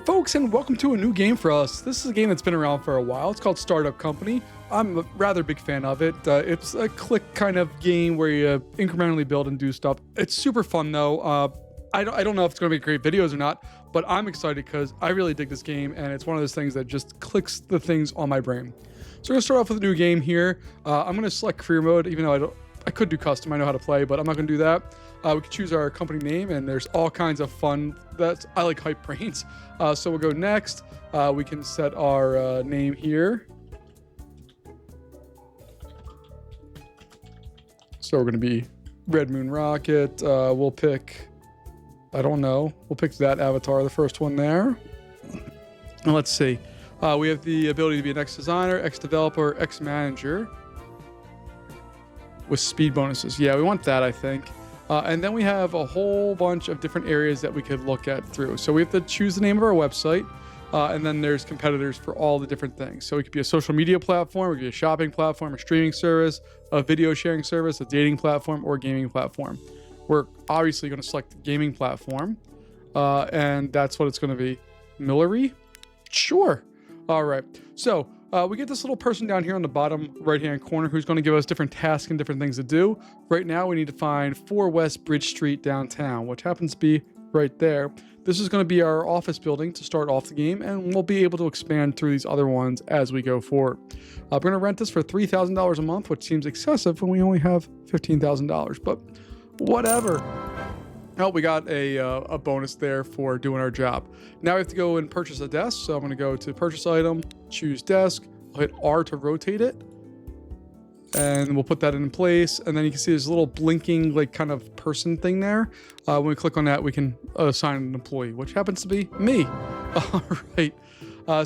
folks, and welcome to a new game for us. This is a game that's been around for a while. It's called Startup Company. I'm a rather big fan of it. It's a click kind of game where you incrementally build and do stuff. It's super fun though. I don't know if it's going to be great videos or not, but I'm excited because I really dig this game, and it's one of those things that just clicks the things on my brain. So we're gonna start off with a new game here. I'm gonna select career mode, even though I could do custom. I know how to play, but I'm not gonna do that. We can choose our company name, and there's all kinds of fun. I like hype brains. So we'll go next. We can set our name here. So we're gonna be Red Moon Rocket. We'll pick, I don't know. We'll pick that avatar, the first one there. And let's see. We have the ability to be an ex-designer, ex-developer, ex-manager with speed bonuses. Yeah, we want that, I think. And then we have a whole bunch of different areas that we could look at through. So we have to choose the name of our website, and then there's competitors for all the different things. So it could be a social media platform, it could be a shopping platform, a streaming service, a video sharing service, a dating platform, or a gaming platform. We're obviously going to select the gaming platform, and that's what it's going to be. Millery? Sure. All right. So we get this little person down here on the bottom right-hand corner who's going to give us different tasks and different things to do. Right now, we need to find 4 West Bridge Street downtown, which happens to be right there. This is going to be our office building to start off the game, and we'll be able to expand through these other ones as we go forward. We're going to rent this for $3,000 a month, which seems excessive when we only have $15,000, but whatever. Oh, we got a bonus there for doing our job. Now we have to go and purchase a desk. So I'm going to go to purchase item, choose desk. I'll hit R to rotate it. And we'll put that in place. And then you can see there's a little blinking like kind of person thing there. When we click on that, we can assign an employee, which happens to be me. All right.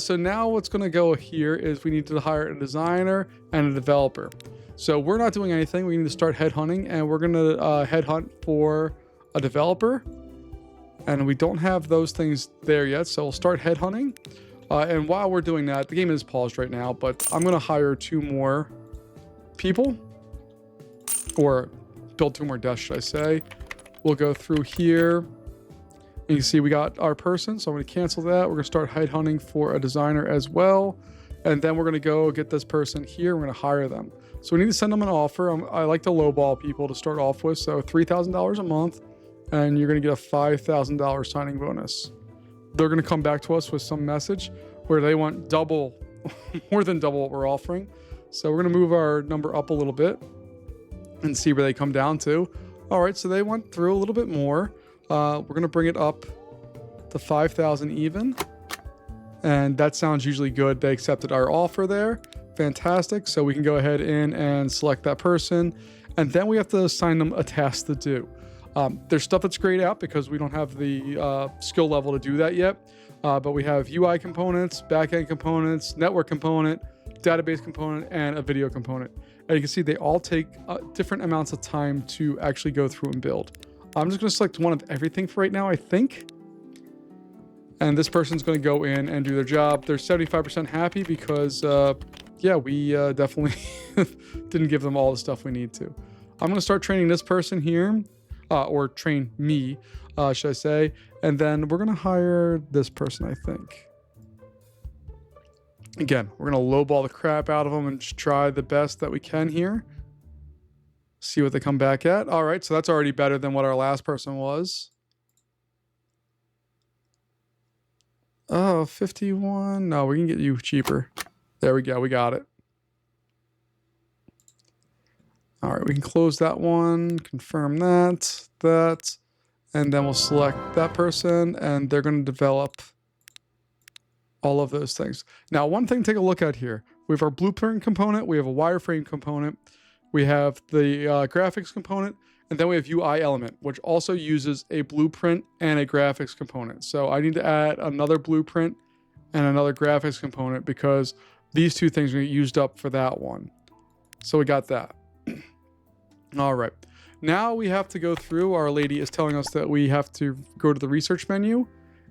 So now what's going to go here is we need to hire a designer and a developer. So we're not doing anything. We need to start headhunting, and we're going to headhunt for a developer, and we don't have those things there yet, so we'll start headhunting. And while we're doing that, the game is paused right now, but I'm going to hire 2 more people, or build 2 more desks, should I say. We'll go through here, and you can see we got our person, so I'm going to cancel that. We're going to start headhunting for a designer as well, and then we're going to go get this person here. We're going to hire them. So we need to send them an offer. I like to lowball people to start off with, so $3,000 a month. And you're going to get a $5,000 signing bonus. They're going to come back to us with some message where they want double, more than double what we're offering. So we're going to move our number up a little bit and see where they come down to. All right, so they went through a little bit more. We're going to bring it up to 5,000 even. And that sounds usually good. They accepted our offer there. Fantastic. So we can go ahead in and select that person. And then we have to assign them a task to do. There's stuff that's grayed out because we don't have the skill level to do that yet. But we have UI components, backend components, network component, database component, and a video component. And you can see they all take different amounts of time to actually go through and build. I'm just going to select one of everything for right now, I think. And this person's going to go in and do their job. They're 75% happy because, yeah, we definitely didn't give them all the stuff we need to. I'm going to start training this person here. Or train me, should I say. And then we're going to hire this person, I think. Again, we're going to lowball the crap out of them and just try the best that we can here. See what they come back at. All right, so that's already better than what our last person was. Oh, 51. No, we can get you cheaper. There we go. We got it. All right, we can close that one, confirm that, and then we'll select that person, and they're going to develop all of those things. Now, one thing to take a look at here. We have our blueprint component, we have a wireframe component, we have the graphics component, and then we have UI element, which also uses a blueprint and a graphics component. So I need to add another blueprint and another graphics component because these 2 things are used up for that one. So we got that. All right, now we have to go through. Our lady is telling us that we have to go to the research menu,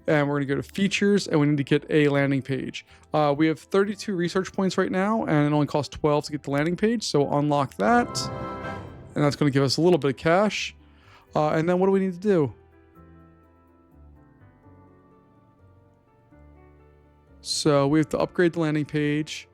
and we're going to go to features, and we need to get a landing page. We have 32 research points right now, and it only costs 12 to get the landing page. So unlock that, and that's going to give us a little bit of cash. And then what do we need to do? So we have to upgrade the landing page.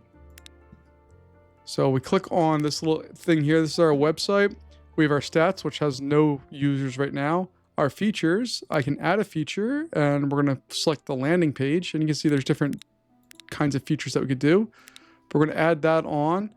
So we click on this little thing here. This is our website. We have our stats, which has no users right now. Our features, I can add a feature, and we're going to select the landing page. And you can see there's different kinds of features that we could do. But we're going to add that on.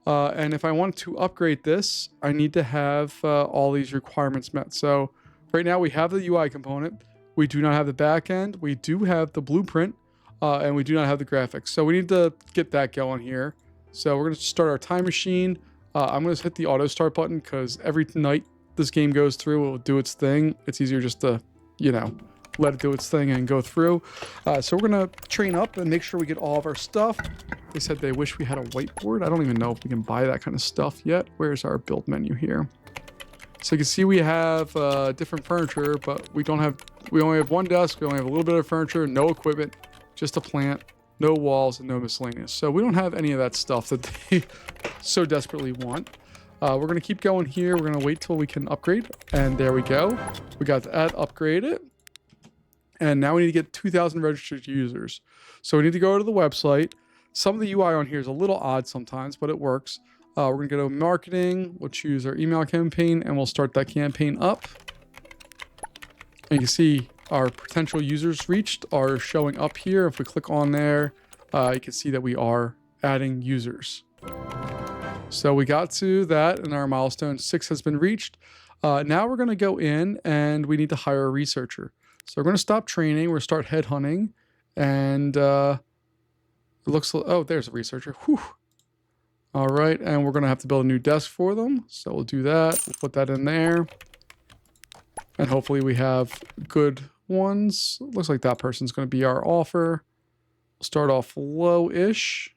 And if I want to upgrade this, I need to have all these requirements met. So right now we have the UI component. We do not have the backend. We do have the blueprint, and we do not have the graphics. So we need to get that going here. So we're going to start our time machine. I'm going to hit the auto start button because every night this game goes through, it will do its thing. It's easier just to, let it do its thing and go through. So we're going to train up and make sure we get all of our stuff. They said they wish we had a whiteboard. I don't even know if we can buy that kind of stuff yet. Where's our build menu here? So you can see we have different furniture, but we only have one desk. We only have a little bit of furniture, no equipment, just a plant, no walls, and no miscellaneous. So we don't have any of that stuff that they so desperately want. We're going to keep going here. We're going to wait till we can upgrade. And there we go. We got that upgraded. And now we need to get 2,000 registered users. So we need to go to the website. Some of the UI on here is a little odd sometimes, but it works. We're going to go to marketing. We'll choose our email campaign, and we'll start that campaign up. And you can see our potential users reached are showing up here. If we click on there, you can see that we are adding users. So we got to that, and our milestone 6 has been reached. Now we're going to go in, and we need to hire a researcher. So we're going to stop training. We're going to start headhunting. And it looks like, oh, there's a researcher. Whew. All right, and we're going to have to build a new desk for them. So we'll do that. We'll put that in there. And hopefully we have good ones. Looks like that person's going to be our offer. We'll start off low-ish.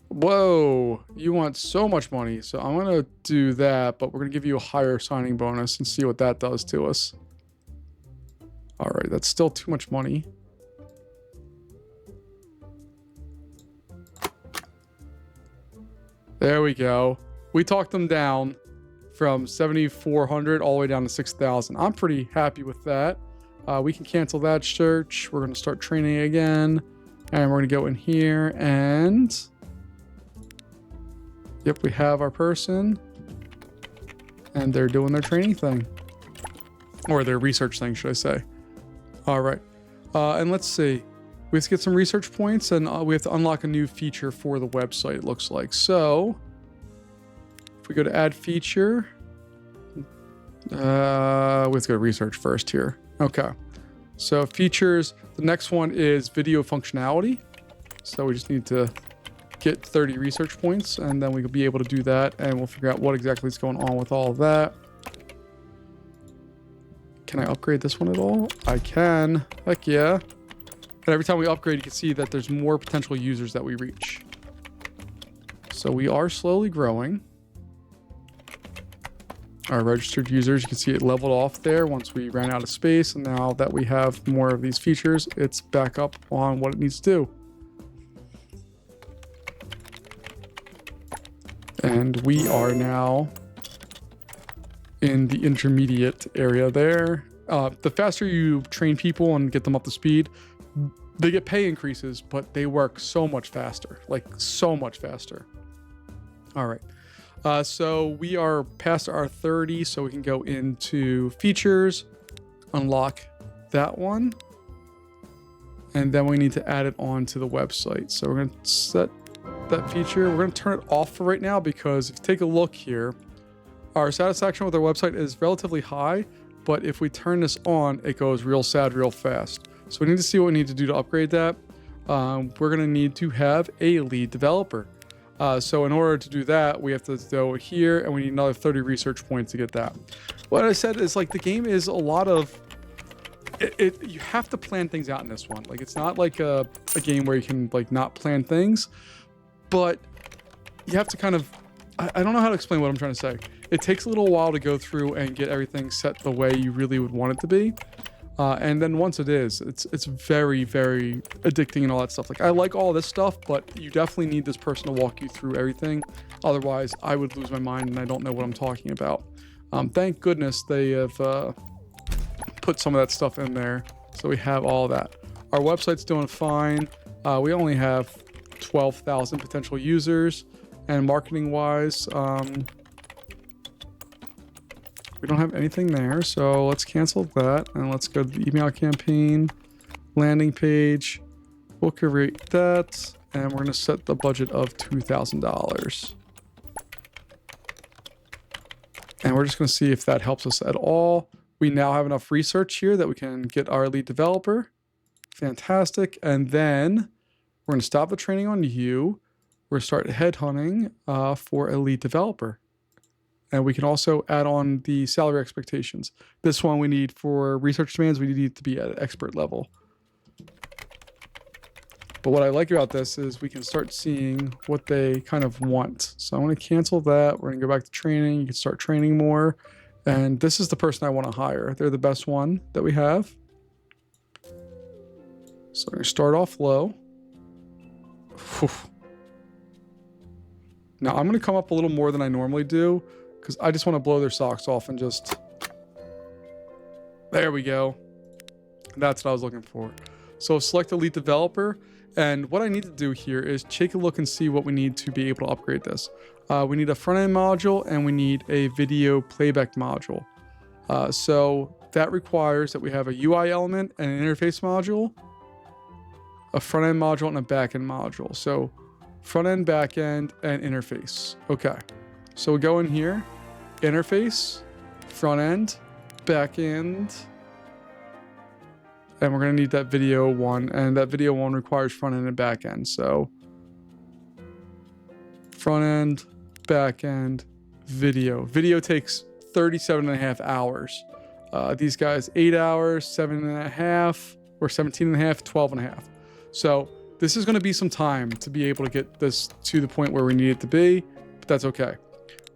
Whoa, you want so much money. So I'm going to do that, but we're going to give you a higher signing bonus and see what that does to us. All right, that's still too much money. There we go. We talked them down from 7,400 all the way down to 6,000. I'm pretty happy with that. We can cancel that search. We're going to start training again. And we're going to go in here and... Yep, we have our person. And they're doing their training thing. Or their research thing, should I say. All right. And let's see. We have to get some research points, and we have to unlock a new feature for the website, it looks like. So, if we go to add feature, we have to go to research first here. Okay. So, features, the next one is video functionality. So, we just need to get 30 research points, and then we will be able to do that, and we'll figure out what exactly is going on with all of that. Can I upgrade this one at all? I can. Heck yeah. And every time we upgrade, you can see that there's more potential users that we reach. So we are slowly growing. Our registered users, you can see it leveled off there once we ran out of space. And now that we have more of these features, it's back up on what it needs to do. And we are now in the intermediate area there. The faster you train people and get them up to speed, they get pay increases, but they work so much faster, like so much faster. All right. So we are past our 30, so we can go into features, unlock that one. And then we need to add it on to the website. So we're going to set that feature. We're going to turn it off for right now because if you take a look here, our satisfaction with our website is relatively high, but if we turn this on, it goes real sad real fast. So we need to see what we need to do to upgrade that. We're going to need to have a lead developer. So in order to do that, we have to go here, and we need another 30 research points to get that. What I said is, like, the game is a lot of... you have to plan things out in this one. Like, it's not like a game where you can, like, not plan things, but you have to kind of... I don't know how to explain what I'm trying to say. It takes a little while to go through and get everything set the way you really would want it to be. And then once it is, it's very, very addicting and all that stuff. Like, I like all this stuff, but you definitely need this person to walk you through everything. Otherwise, I would lose my mind and I don't know what I'm talking about. Thank goodness they have put some of that stuff in there. So we have all that. Our website's doing fine. We only have 12,000 potential users. And marketing wise, we don't have anything there. So let's cancel that. And let's go to the email campaign, landing page. We'll create that. And we're going to set the budget of $2,000. And we're just going to see if that helps us at all. We now have enough research here that we can get our lead developer. Fantastic. And then we're going to stop the training on you. We're going to start headhunting for a lead developer. And we can also add on the salary expectations. This one we need for research demands, we need to be at expert level. But what I like about this is we can start seeing what they kind of want. So I'm going to cancel that. We're going to go back to training. You can start training more. And this is the person I want to hire. They're the best one that we have. So I'm going to start off low. Whew. Now I'm going to come up a little more than I normally do because I just want to blow their socks off and just... There we go. That's what I was looking for. So select the lead developer. And what I need to do here is take a look and see what we need to be able to upgrade this. We need a front-end module and we need a video playback module. So that requires that we have a UI element and an interface module, a front-end module and a back-end module. So front-end, back-end, and interface. Okay. So we go in here, interface, front-end, back-end, and we're going to need that video one, and that video one requires front end and back end. So front end, back end, video. Video takes 37.5 hours. These guys, 8 hours, 7.5, or 17.5, 12.5. So this is going to be some time to be able to get this to the point where we need it to be, but that's okay.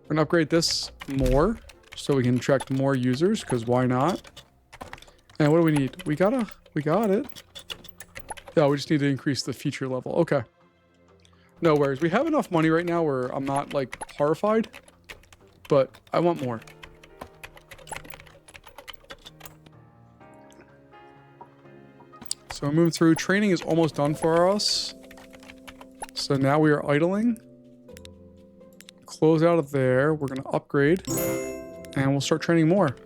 We're going to upgrade this more so we can attract more users, because why not? And what do we need? We got it. Yeah, we just need to increase the feature level. Okay. No worries. We have enough money right now where I'm not like horrified, but I want more. So we're moving through. Training is almost done for us. So now we are idling. Close out of there. We're going to upgrade and we'll start training more.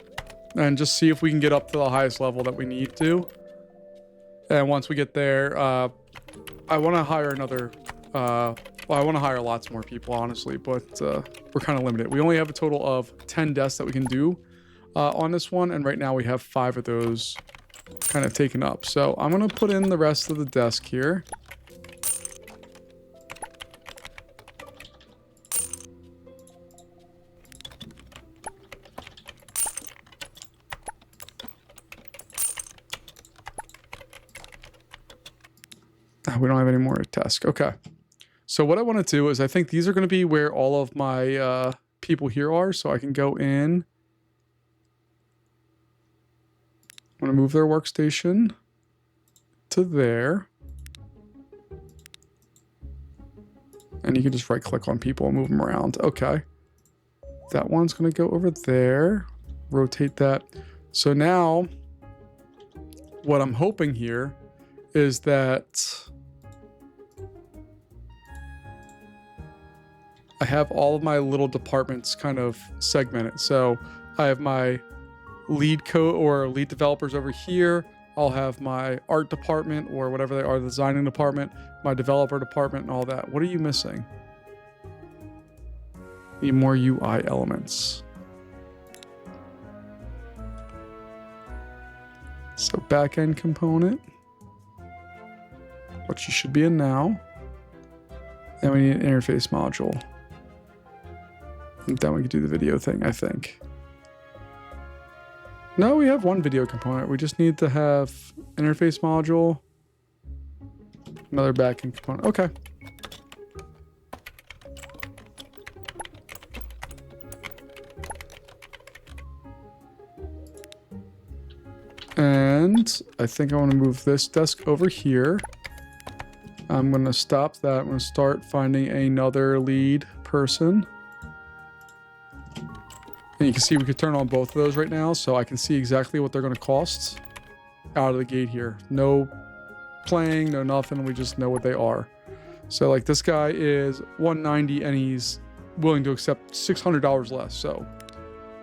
And just see if we can get up to the highest level that we need to. And once we get there, I want to hire another... well, I want to hire lots more people, honestly, but we're kind of limited. We only have a total of 10 desks that we can do on this one, and right now we have 5 of those kind of taken up. So I'm going to put in the rest of the desk here. We don't have any more tasks. Okay. So what I want to do is I think these are going to be where all of my people here are. So I can go in. I'm going to move their workstation to there. And you can just right click on people and move them around. Okay. That one's going to go over there. Rotate that. So now what I'm hoping here is that I have all of my little departments kind of segmented. So I have my lead developers over here. I'll have my art department or whatever they are, the designing department, my developer department, and all that. What are you missing? Need more UI elements. So backend component, which you should be in now. And we need an interface module. And then we can do the video thing, I think. No, we have one video component. We just need to have interface module, another backend component. Okay. And I think I want to move this desk over here. I'm going to stop that. I'm going to start finding another lead person. And you can see we could turn on both of those right now, so I can see exactly what they're going to cost out of the gate here. No playing, no nothing. We just know what they are. So like this guy is 190 and he's willing to accept $600 less. So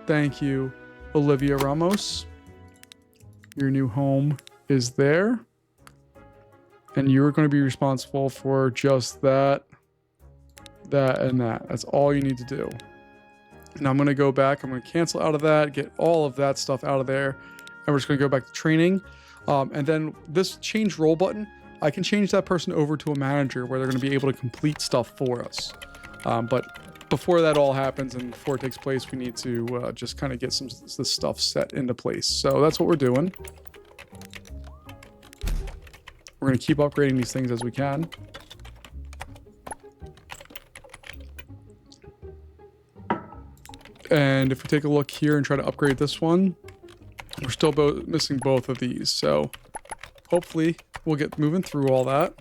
thank you, Olivia Ramos. Your new home is there. And you're going to be responsible for just that, and that. That's all you need to do. And I'm going to go back. I'm going to cancel out of that, get all of that stuff out of there. And we're just going to go back to training. And then this change role button, I can change that person over to a manager where they're going to be able to complete stuff for us. But before that all happens and before it takes place, we need to just kind of get this stuff set into place. So that's what we're doing. We're going to keep upgrading these things as we can. And if we take a look here and try to upgrade this one, we're still missing both of these. So hopefully we'll get moving through all that.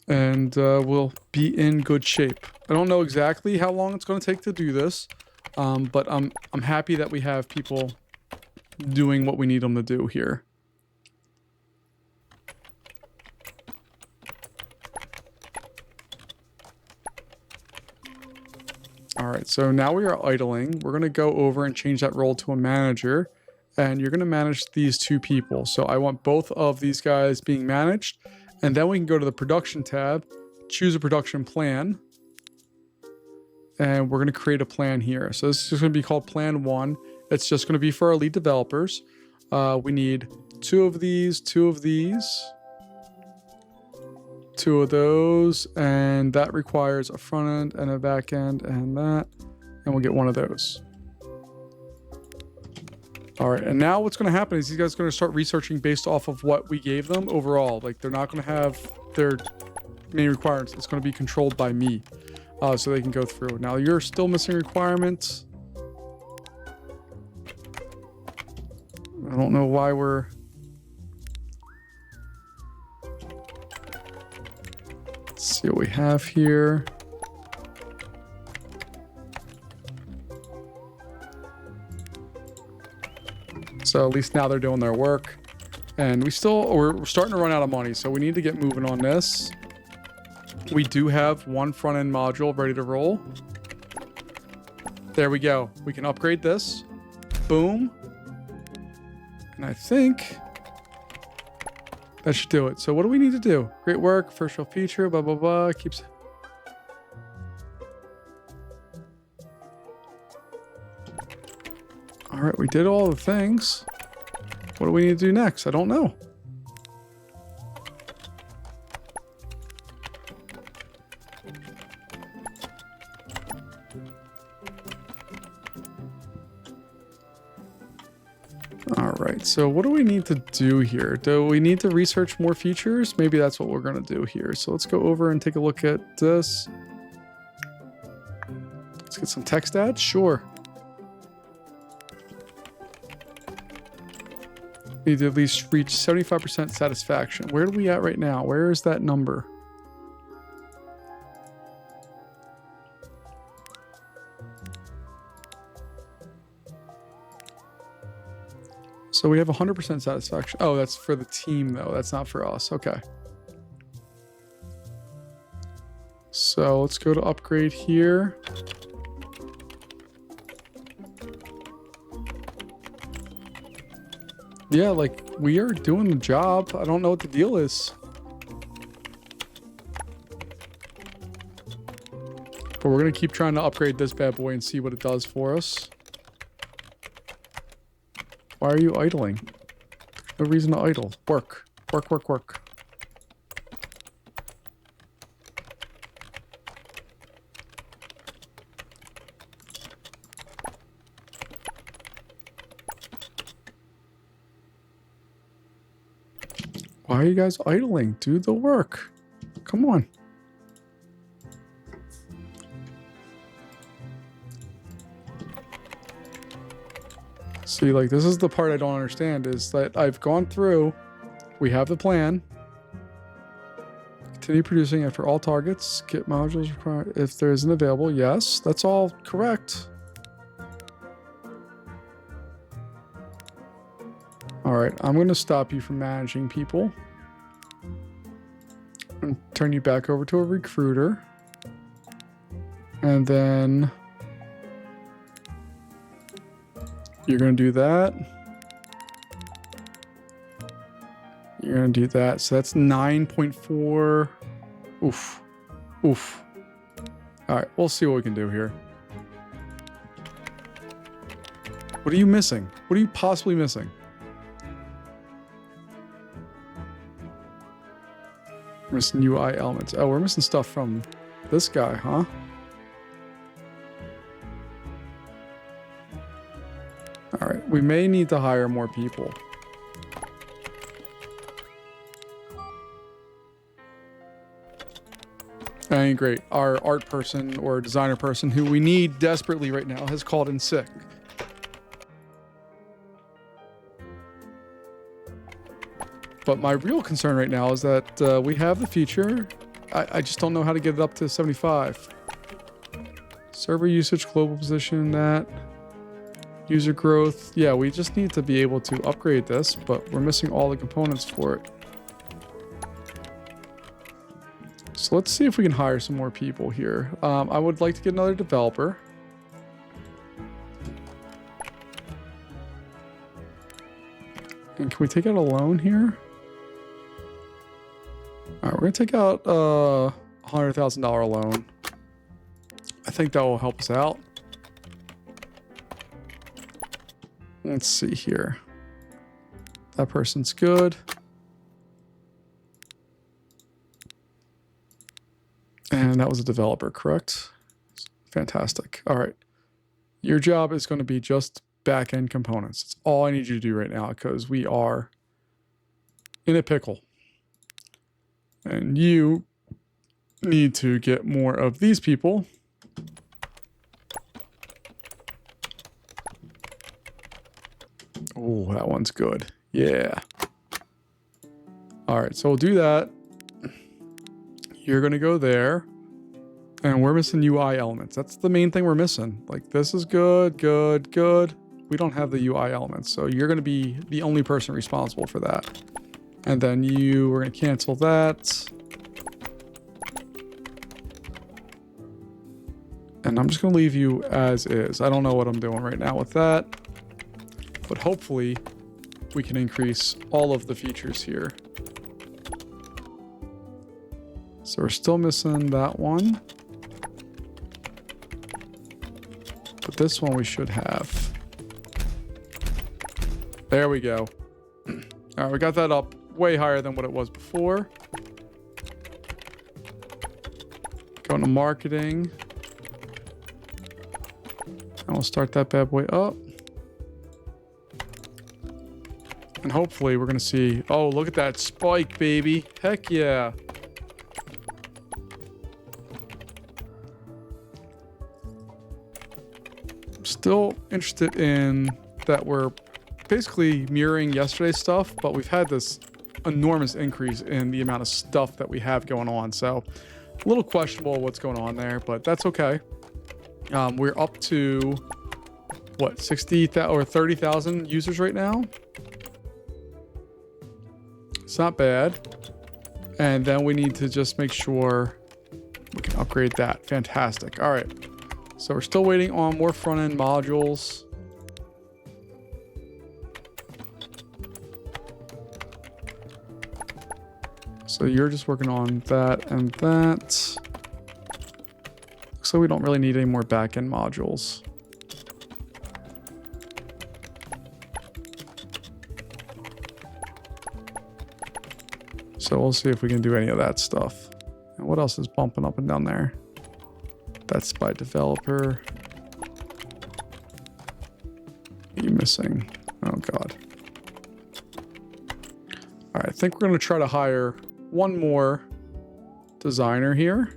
And we'll be in good shape. I don't know exactly how long it's going to take to do this. But I'm happy that we have people doing what we need them to do here. All right, so now we are idling. We're going to go over and change that role to a manager, and you're going to manage these two people. So I want both of these guys being managed, and then we can go to the production tab, choose a production plan, and we're going to create a plan here. So this is just going to be called Plan 1. It's just going to be for our lead developers. We need 2 of these, 2 of these, 2 of those, and that requires a front end and a back end and that, and we'll get 1 of those. All right, and now what's going to happen is these guys are going to start researching based off of what we gave them overall. Like they're not going to have their main requirements. It's going to be controlled by me, so they can go through. Now you're still missing requirements. I don't know why we're... Let's see what we have here. So at least now they're doing their work. And we're starting to run out of money, so we need to get moving on this. We do have 1 front-end module ready to roll. There we go. We can upgrade this. Boom. And I think that should do it. So what do we need to do? Great work, first real feature, blah, blah, blah. Keeps... All right, we did all the things. What do we need to do next? I don't know. All right, so what do we need to do here? Do we need to research more features? Maybe that's what we're going to do here. So let's go over and take a look at this. Let's get some text ads. Sure. Need to at least reach 75% satisfaction. Where are we at right now? Where is that number? So we have 100% satisfaction. Oh, that's for the team though. That's not for us. Okay. So let's go to upgrade here. Yeah, like we are doing the job. I don't know what the deal is. But we're going to keep trying to upgrade this bad boy and see what it does for us. Why are you idling? No reason to idle. Work. Work, work, work. Why are you guys idling? Do the work. Come on. See, like, this is the part I don't understand, is that I've gone through, we have the plan, Continue producing after all targets. Get modules required. If there isn't available, yes. That's all correct. All right, I'm going to stop you from managing people. And turn you back over to a recruiter. And then you're going to do that. You're going to do that. So that's 9.4. Oof. Oof. All right, we'll see what we can do here. What are you missing? What are you possibly missing? We're missing UI elements. Oh, we're missing stuff from this guy, huh? All right, we may need to hire more people. And great, our art person or designer person who we need desperately right now has called in sick. But my real concern right now is that we have the feature. I just don't know how to get it up to 75. Server usage, global position, that. User growth. Yeah, we just need to be able to upgrade this, but we're missing all the components for it. So let's see if we can hire some more people here. I would like to get another developer. And can we take out a loan here? All right, we're going to take out a $100,000 loan. I think that will help us out. Let's see here. That person's good. And that was a developer, correct? Fantastic. All right. Your job is going to be just back-end components. That's all I need you to do right now because we are in a pickle. And you need to get more of these people. Oh, that one's good. Yeah. All right, so we'll do that. You're going to go there. And we're missing UI elements. That's the main thing we're missing. Like, this is good, good, good. We don't have the UI elements. So you're going to be the only person responsible for that. And then we're going to cancel that. And I'm just going to leave you as is. I don't know what I'm doing right now with that. But hopefully we can increase all of the features here. So we're still missing that one. But this one we should have. There we go. All right, we got that up way higher than what it was before. Going to marketing. And we'll start that bad boy up. And hopefully we're going to see... Oh, look at that spike, baby. Heck yeah. I'm still interested in that we're basically mirroring yesterday's stuff, but we've had this enormous increase in the amount of stuff that we have going on. So a little questionable what's going on there, but that's okay. We're up to what, 60,000 or 30,000 users right now. It's not bad. And then we need to just make sure we can upgrade that. Fantastic. All right. So we're still waiting on more front-end modules. So you're just working on that and that. Looks like we don't really need any more back-end modules. So we'll see if we can do any of that stuff. And what else is bumping up and down there? That's by developer. What are you missing? Oh, God. All right, I think we're going to try to hire one more designer here.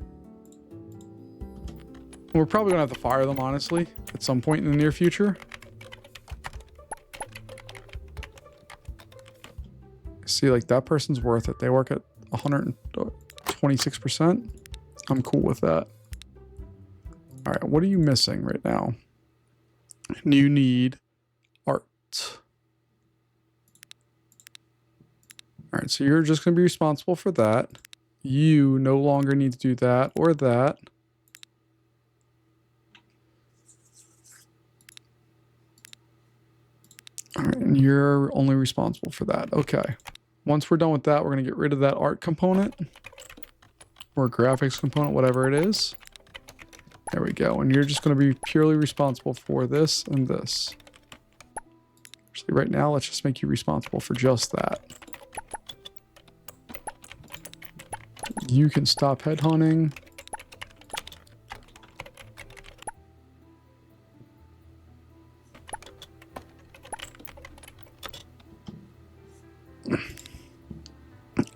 We're probably going to have to fire them, honestly, at some point in the near future. See, like, that person's worth it. They work at 120 26%. I'm cool with that. All right, what are you missing right now? You need art. All right, so you're just going to be responsible for that. You no longer need to do that or that. All right, and you're only responsible for that. Okay. Once we're done with that, we're going to get rid of that art component or graphics component, whatever it is. There we go. And you're just going to be purely responsible for this and this. Actually, right now, let's just make you responsible for just that. You can stop headhunting.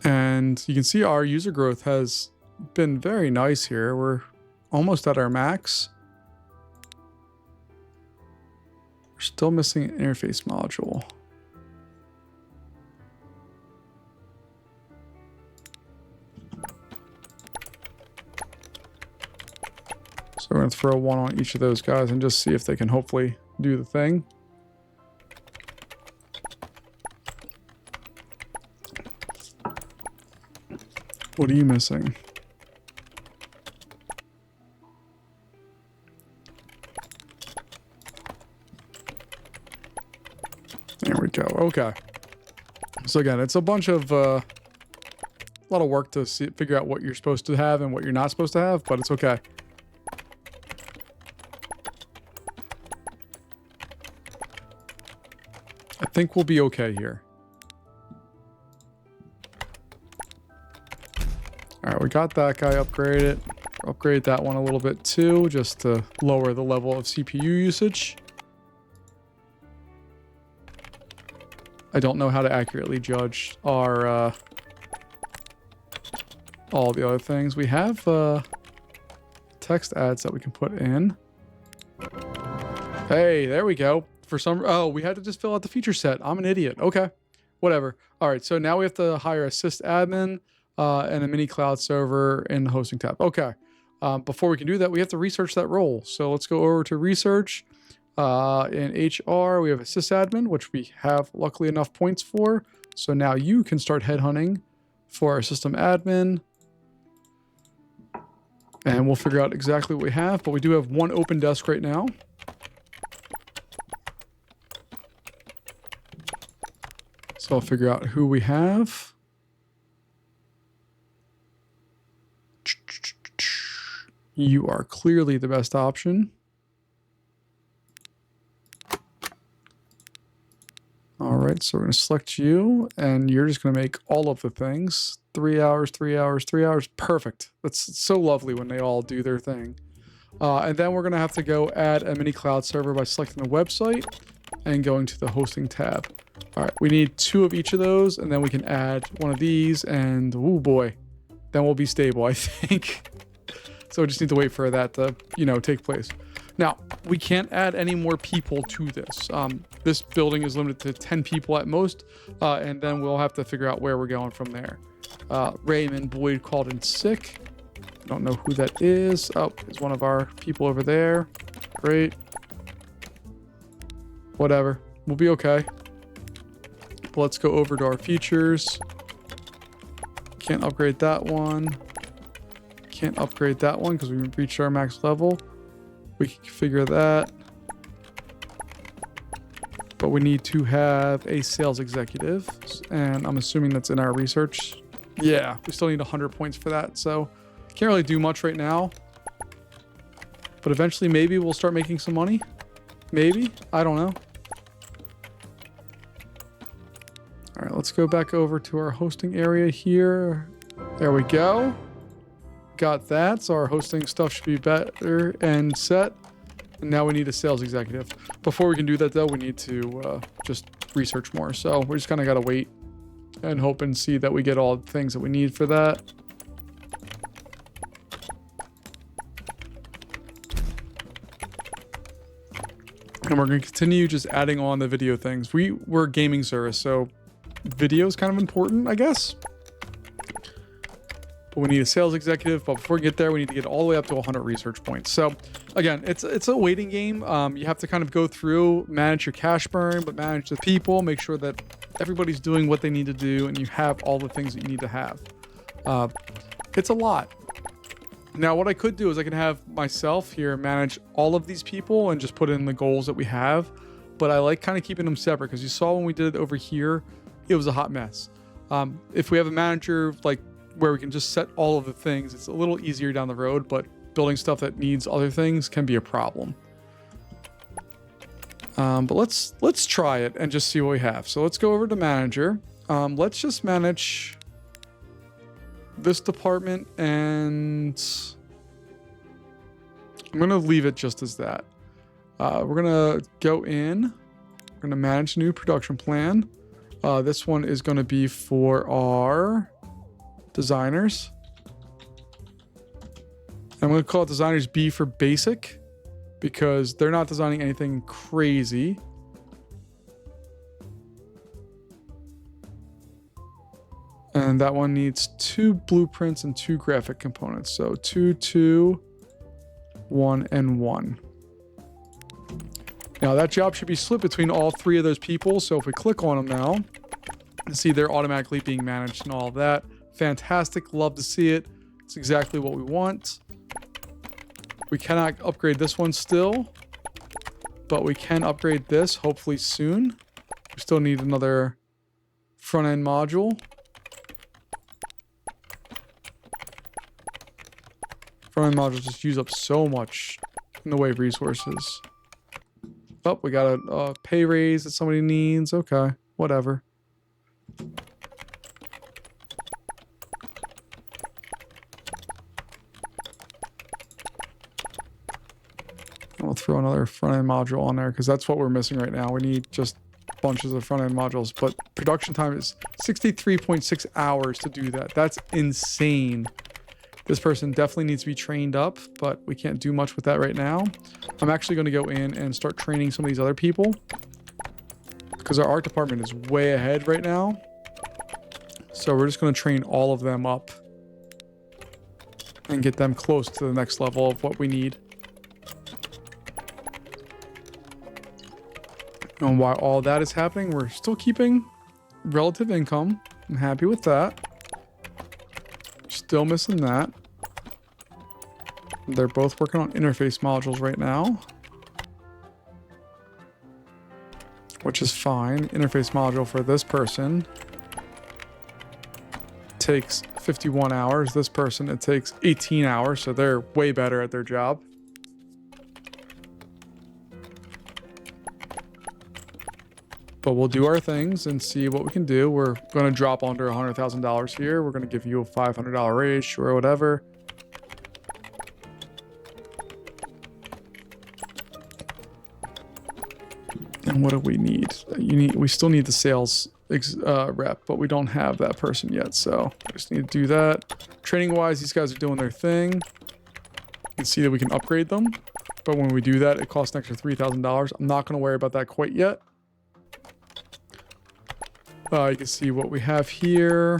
And you can see our user growth has been very nice here. We're almost at our max. We're still missing an interface module. So we're going to throw one on each of those guys and just see if they can hopefully do the thing. What are you missing? There we go. Okay. So again, it's a bunch of a lot of work to figure out what you're supposed to have and what you're not supposed to have, but it's okay. I think we'll be okay here. All right, we got that guy upgraded. Upgrade that one a little bit too, just to lower the level of CPU usage. I don't know how to accurately judge our all the other things. We have text ads that we can put in. Hey, there we go. For some, oh, we had to just fill out the feature set. I'm an idiot. Okay, whatever. All right, so now we have to hire a sysadmin and a mini cloud server in the hosting tab. Okay, before we can do that, we have to research that role. So let's go over to research. In HR, we have a sysadmin, which we have luckily enough points for. So now you can start headhunting for our system admin. And we'll figure out exactly what we have, but we do have one open desk right now. So I'll figure out who we have. You are clearly the best option. All right, so we're going to select you, and you're just going to make all of the things. 3 hours, 3 hours, 3 hours. Perfect. That's so lovely when they all do their thing. And then we're going to have to go add a mini cloud server by selecting the website and going to the hosting tab. All right, we need 2 of each of those, and then we can add one of these, and oh boy, then we'll be stable, I think. So we just need to wait for that to, take place. Now, we can't add any more people to this. This building is limited to 10 people at most, and then we'll have to figure out where we're going from there. Raymond Boyd called in sick. Don't know who that is. Oh, it's one of our people over there. Great. Whatever. We'll be okay. Let's go over to our features. Can't upgrade that one. Can't upgrade that one because we reached our max level. We can configure that. But we need to have a sales executive. And I'm assuming that's in our research. Yeah, we still need 100 points for that. So can't really do much right now. But eventually maybe we'll start making some money. Maybe. I don't know. All right, let's go back over to our hosting area here. There we go. Got that. So our hosting stuff should be better and set. And now we need a sales executive. Before we can do that, though, we need to just research more. So we just kind of got to wait and hope and see that we get all the things that we need for that. And we're going to continue just adding on the video things. We're a gaming service, so video is kind of important, I guess. but we need a sales executive. But before we get there, we need to get all the way up to 100 research points. So again, it's a waiting game. You have to kind of go through, manage your cash burn, but manage the people, make sure that everybody's doing what they need to do, and you have all the things that you need to have. It's a lot. Now, what I could do is I can have myself here manage all of these people and just put in the goals that we have. But I like kind of keeping them separate because you saw when we did it over here, it was a hot mess. If we have a manager like where we can just set all of the things, it's a little easier down the road, but building stuff that needs other things can be a problem. But let's try it and just see what we have. So let's go over to manager. Let's just manage this department, and I'm going to leave it just as that. We're going to go in. We're going to manage new production plan. This one is going to be for our designers. I'm going to call it designers B for basic because they're not designing anything crazy. And that one needs 2 blueprints and 2 graphic components. So 2, 2, 1, and 1. Now that job should be split between all 3 of those people. So if we click on them now, you see they're automatically being managed and all of that. Fantastic. Love to see it. It's exactly what we want. We cannot upgrade this one still, but we can upgrade this hopefully soon. We still need another front end module. Front end modules just use up so much in the way of resources. Oh, we got a pay raise that somebody needs. Okay, whatever. I'll throw another front end module on there because that's what we're missing right now. We need just bunches of front end modules, but production time is 63.6 hours to do that. That's insane. This person definitely needs to be trained up, but we can't do much with that right now. I'm actually going to go in and start training some of these other people because our art department is way ahead right now. So we're just going to train all of them up and get them close to the next level of what we need. And while all that is happening, we're still keeping relative income. I'm happy with that. Still missing that. They're both working on interface modules right now, which is fine. Interface module for this person takes 51 hours. This person, it takes 18 hours, so they're way better at their job. But we'll do our things and see what we can do. We're going to drop under $100,000 here. We're going to give you a $500 raise, sure, whatever. And what do we need? We still need the sales rep, but we don't have that person yet. So I just need to do that. Training wise, these guys are doing their thing. You can see that we can upgrade them. But when we do that, it costs an extra $3,000. I'm not going to worry about that quite yet. You can see what we have here.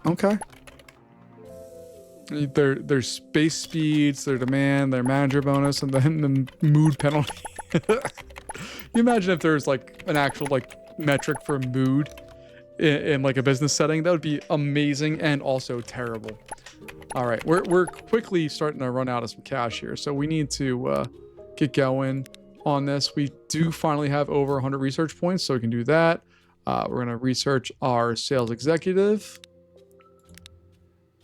Okay. Their space speeds, their demand, their manager bonus, and then the mood penalty. You imagine if there's like an actual like metric for mood in like a business setting, that would be amazing and also terrible. All right, we're quickly starting to run out of some cash here, so we need to get going on this. We do finally have over 100 research points, so we can do that. We're going to research our sales executive.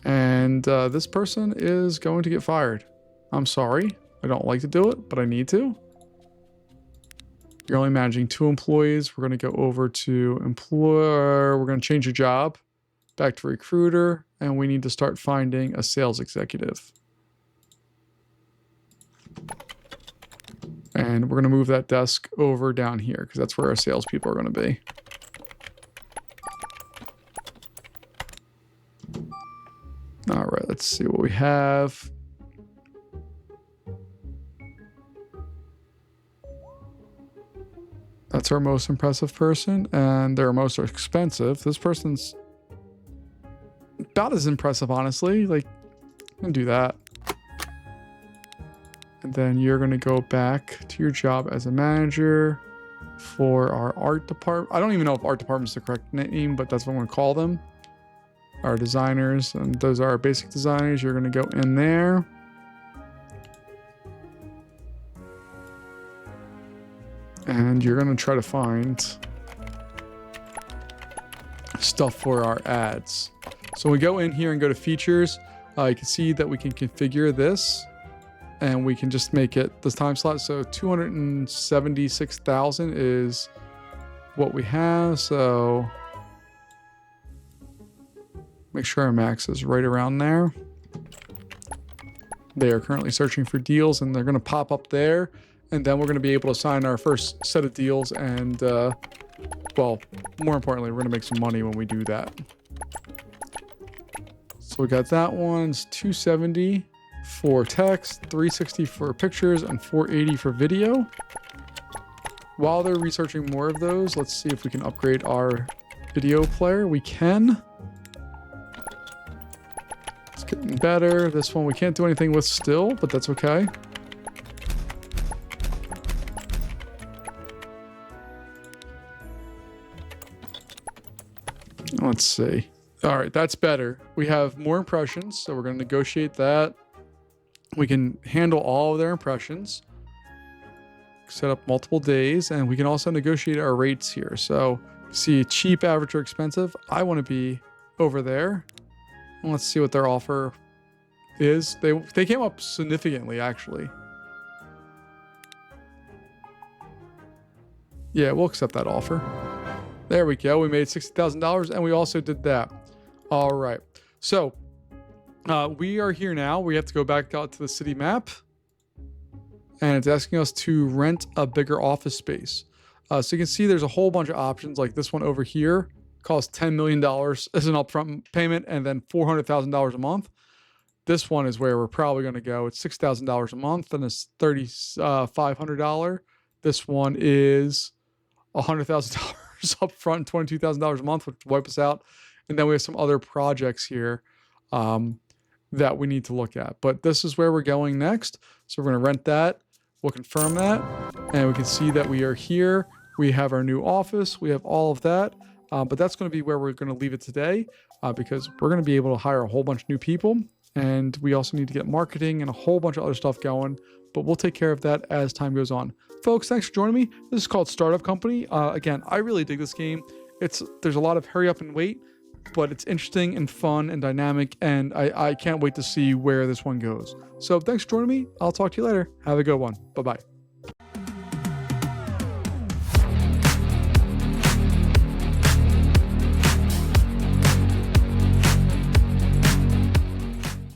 And this person is going to get fired. I'm sorry. I don't like to do it, but I need to. You're only managing 2 employees. We're going to go over to employer. We're going to change your job back to recruiter. And we need to start finding a sales executive. And we're going to move that desk over down here because that's where our salespeople are going to be. All right, let's see what we have. That's our most impressive person, and they're most expensive. This person's about as impressive, honestly. Like, I'm gonna do that. And then you're gonna go back to your job as a manager for our art department. I don't even know if art department is the correct name, but that's what I'm gonna call them. Our designers, and those are our basic designers. You're gonna go in there. And you're gonna try to find stuff for our ads. So we go in here and go to features. You can see that we can configure this, and we can just make it this time slot. So 276,000 is what we have. So make sure our max is right around there. They are currently searching for deals, and they're going to pop up there. And then we're going to be able to sign our first set of deals. And, well, more importantly, we're going to make some money when we do that. So we got that one. It's 270 for text, 360 for pictures, and 480 for video. While they're researching more of those, let's see if we can upgrade our video player. We can. It's getting better. This one we can't do anything with still, but that's okay. Let's see. All right, that's better. We have more impressions, so we're going to negotiate that. We can handle all of their impressions, set up multiple days, and we can also negotiate our rates here. So see, cheap, average, or expensive. I want to be over there. And let's see what their offer is. They came up significantly, actually. Yeah, we'll accept that offer. There we go. We made $60,000, and we also did that. All right. So we are here now. We have to go back out to the city map, and it's asking us to rent a bigger office space. So you can see there's a whole bunch of options, like this one over here costs $10 million as an upfront payment, and then $400,000 a month. This one is where we're probably going to go. It's $6,000 a month, and it's $3,500. This one is $100,000 up front, $22,000 a month, which wipe us out. And then we have some other projects here that we need to look at. But this is where we're going next. So we're going to rent that. We'll confirm that. And we can see that we are here. We have our new office. We have all of that. But that's going to be where we're going to leave it today because we're going to be able to hire a whole bunch of new people. And we also need to get marketing and a whole bunch of other stuff going. But we'll take care of that as time goes on. Folks, thanks for joining me. This is called Startup Company. Again, I really dig this game. There's a lot of hurry up and wait, but it's interesting and fun and dynamic, and I can't wait to see where this one goes. So thanks for joining me. I'll talk to you later. Have a good one. Bye-bye.